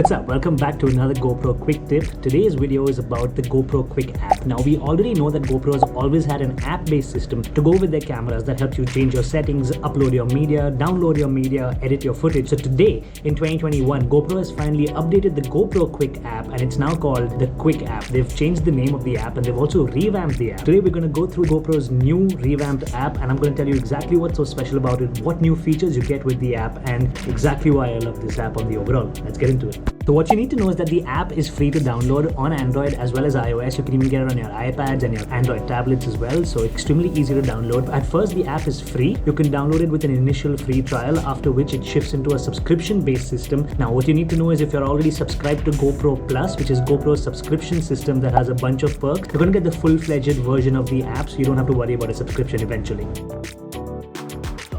What's up? Welcome back to another GoPro quick tip. Today's video is about the GoPro Quik app. Now we already know that GoPro has always had an app-based system to go with their cameras that helps you change your settings, upload your media, download your media, edit your footage. So today in 2021, GoPro has finally updated the GoPro Quik app and it's now called the Quik app. They've changed the name of the app and they've also revamped the app. Today we're going to go through GoPro's new revamped app and I'm going to tell you exactly what's so special about it, what new features you get with the app and exactly why I love this app on the overall. Let's get into it. So what you need to know is that the app is free to download on Android as well as iOS. You can even get it on your iPads and your Android tablets as well. So extremely easy to download. At first, the app is free. You can download it with an initial free trial, after which it shifts into a subscription-based system. Now, what you need to know is if you're already subscribed to GoPro Plus, which is GoPro's subscription system that has a bunch of perks, you're going to get the full-fledged version of the app, so you don't have to worry about a subscription eventually.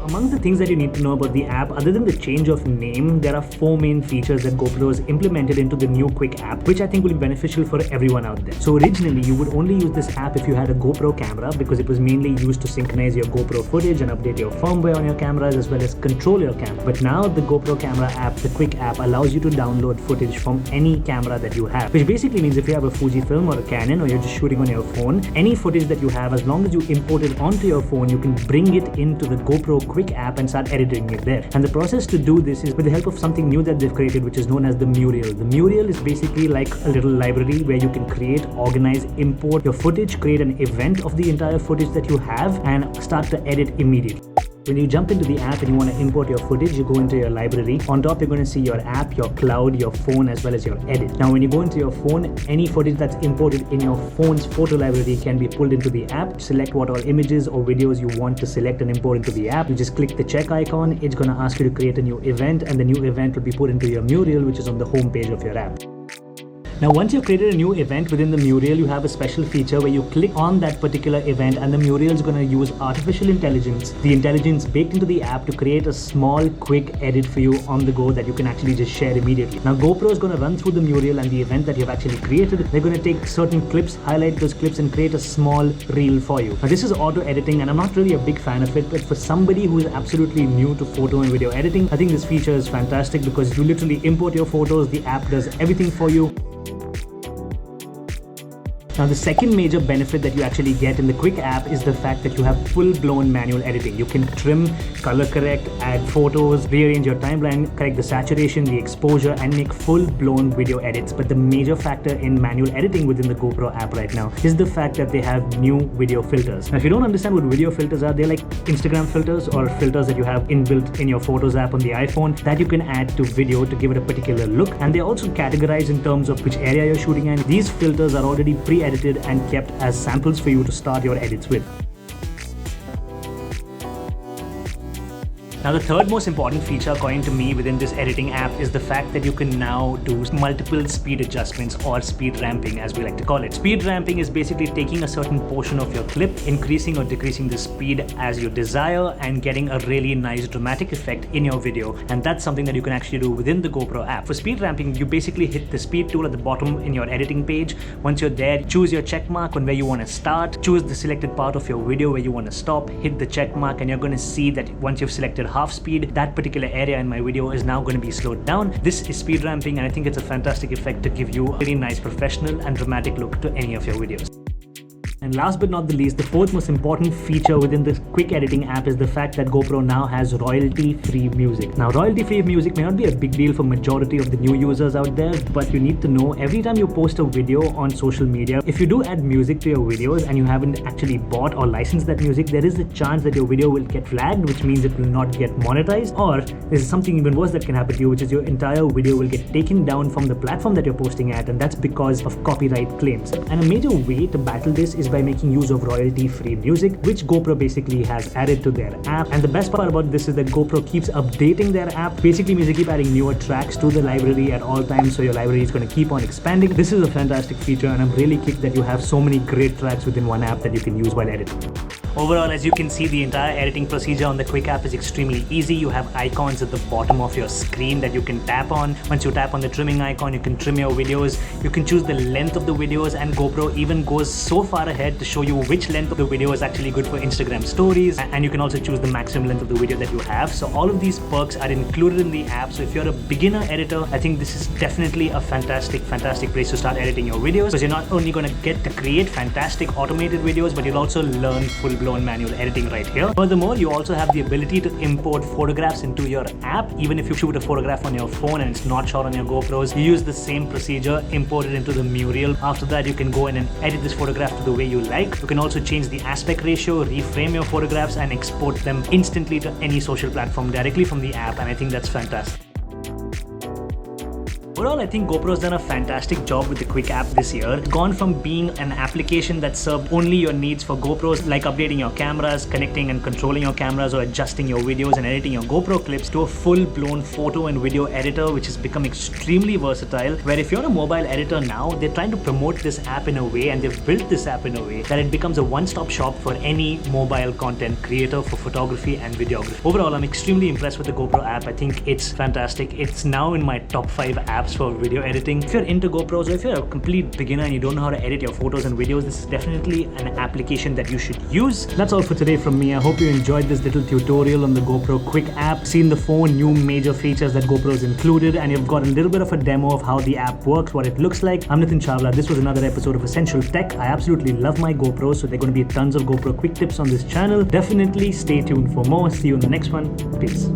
Among the things that you need to know about the app, other than the change of name, there are 4 main features that GoPro has implemented into the new Quik app, which I think will be beneficial for everyone out there. So originally, you would only use this app if you had a GoPro camera because it was mainly used to synchronize your GoPro footage and update your firmware on your cameras as well as control your camera. But now the GoPro camera app, the Quik app, allows you to download footage from any camera that you have, which basically means if you have a Fujifilm or a Canon or you're just shooting on your phone, any footage that you have, as long as you import it onto your phone, you can bring it into the GoPro Quik app and start editing it there. And the process to do this is with the help of something new that they've created, which is known as the Muriel. The Muriel is basically like a little library where you can create, organize, import your footage, create an event of the entire footage that you have and start to edit immediately. When you jump into the app and you want to import your footage, you go into your library. On top, you're going to see your app, your cloud, your phone, as well as your edit. Now, when you go into your phone, any footage that's imported in your phone's photo library can be pulled into the app. Select what all images or videos you want to select and import into the app. You just click the check icon. It's going to ask you to create a new event, and the new event will be put into your Muriel, which is on the home page of your app. Now, once you've created a new event within the Muriel, you have a special feature where you click on that particular event and the Muriel is going to use artificial intelligence, the intelligence baked into the app, to create a small, quick edit for you on the go that you can actually just share immediately. Now, GoPro is going to run through the Muriel and the event that you've actually created. They're going to take certain clips, highlight those clips and create a small reel for you. Now, this is auto editing and I'm not really a big fan of it, but for somebody who is absolutely new to photo and video editing, I think this feature is fantastic because you literally import your photos, the app does everything for you. Now, the second major benefit that you actually get in the Quik app is the fact that you have full-blown manual editing. You can trim, color correct, add photos, rearrange your timeline, correct the saturation, the exposure, and make full-blown video edits. But the major factor in manual editing within the GoPro app right now is the fact that they have new video filters. Now, if you don't understand what video filters are, they're like Instagram filters or filters that you have inbuilt in your Photos app on the iPhone that you can add to video to give it a particular look. And they're also categorized in terms of which area you're shooting in. These filters are already pre-edited and kept as samples for you to start your edits with. Now, the third most important feature, according to me, within this editing app is the fact that you can now do multiple speed adjustments or speed ramping, as we like to call it. Speed ramping is basically taking a certain portion of your clip, increasing or decreasing the speed as you desire, and getting a really nice dramatic effect in your video. And that's something that you can actually do within the GoPro app. For speed ramping, you basically hit the speed tool at the bottom in your editing page. Once you're there, choose your check mark on where you want to start, choose the selected part of your video where you want to stop, hit the check mark, and you're going to see that once you've selected half speed, that particular area in my video is now going to be slowed down. This is speed ramping and I think it's a fantastic effect to give you a really nice professional and dramatic look to any of your videos. And last but not the least, the fourth most important feature within this Quik editing app is the fact that GoPro now has royalty-free music. Now, royalty-free music may not be a big deal for majority of the new users out there, but you need to know every time you post a video on social media, if you do add music to your videos and you haven't actually bought or licensed that music, there is a chance that your video will get flagged, which means it will not get monetized, or there's something even worse that can happen to you, which is your entire video will get taken down from the platform that you're posting at, and that's because of copyright claims. And a major way to battle this is by making use of royalty-free music, which GoPro basically has added to their app. And the best part about this is that GoPro keeps updating their app. Basically means they keep adding newer tracks to the library at all times, so your library is going to keep on expanding. This is a fantastic feature and I'm really kicked that you have so many great tracks within one app that you can use while editing. Overall, as you can see, the entire editing procedure on the Quik app is extremely easy. You have icons at the bottom of your screen that you can tap on. Once you tap on the trimming icon, you can trim your videos. You can choose the length of the videos, and GoPro even goes so far ahead to show you which length of the video is actually good for Instagram stories, and you can also choose the maximum length of the video that you have. So all of these perks are included in the app. So if you're a beginner editor, I think this is definitely a fantastic place to start editing your videos, because you're not only going to get to create fantastic automated videos, but you'll also learn full-blown manual editing right here. Furthermore, you also have the ability to import photographs into your app. Even if you shoot a photograph on your phone and it's not shot on your GoPros, you use the same procedure, import it into the Muriel. After that, you can go in and edit this photograph to the way you like. You can also change the aspect ratio, reframe your photographs, and export them instantly to any social platform directly from the app, and I think that's fantastic. Overall, I think GoPro's done a fantastic job with the Quik app this year. Gone from being an application that served only your needs for GoPros, like updating your cameras, connecting and controlling your cameras, or adjusting your videos and editing your GoPro clips, to a full-blown photo and video editor, which has become extremely versatile, where if you're a mobile editor now, they're trying to promote this app in a way, and they've built this app in a way that it becomes a one-stop shop for any mobile content creator for photography and videography. Overall, I'm extremely impressed with the GoPro app. I think it's fantastic. It's now in my top 5 apps for video editing. If you're into GoPros, or if you're a complete beginner and you don't know how to edit your photos and videos, this is definitely an application that you should use. That's all for today from me. I hope you enjoyed this little tutorial on the GoPro Quik app, seen the 4 new major features that GoPro's included, and you've got a little bit of a demo of how the app works, what it looks like. I'm Nitin Chawla. This was another episode of Essential Tech. I absolutely love my GoPros, so there are going to be tons of GoPro Quik tips on this channel. Definitely stay tuned for more. See you in the next one. Peace.